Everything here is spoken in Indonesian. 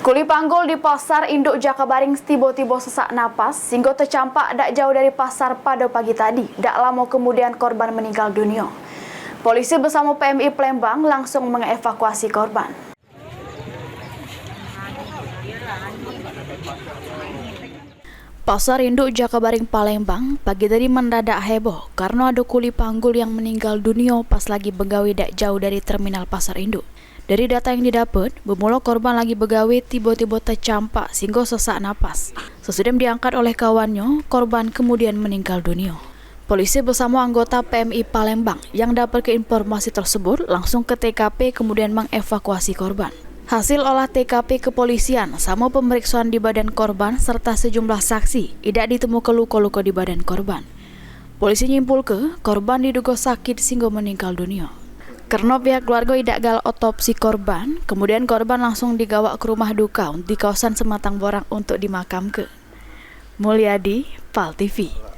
Kuli panggul di pasar induk Jakabaring tiba-tiba sesak napas sehingga tercampak tak jauh dari pasar pada pagi tadi. Tak lama kemudian korban meninggal dunia. Polisi bersama PMI Palembang langsung mengevakuasi korban. Pasar induk Jakabaring Palembang pagi tadi mendadak heboh karena ada kuli panggul yang meninggal dunia pas lagi begawi tak jauh dari terminal pasar induk. Dari data yang didapat, bermula korban lagi begawe tiba-tiba tercampak sehingga sesak napas. Sesudah diangkat oleh kawannya, korban kemudian meninggal dunia. Polisi bersama anggota PMI Palembang yang dapat ke informasi tersebut langsung ke TKP kemudian mengevakuasi korban. Hasil olah TKP kepolisian sama pemeriksaan di badan korban serta sejumlah saksi tidak ditemukan luka-luka di badan korban. Polisi nyimpul ke korban diduga sakit sehingga meninggal dunia. Karena pihak keluarga tidak gal otopsi korban, kemudian korban langsung digawa ke rumah duka di kawasan Sematang Borang untuk dimakamkan. Mulyadi, PAL TV.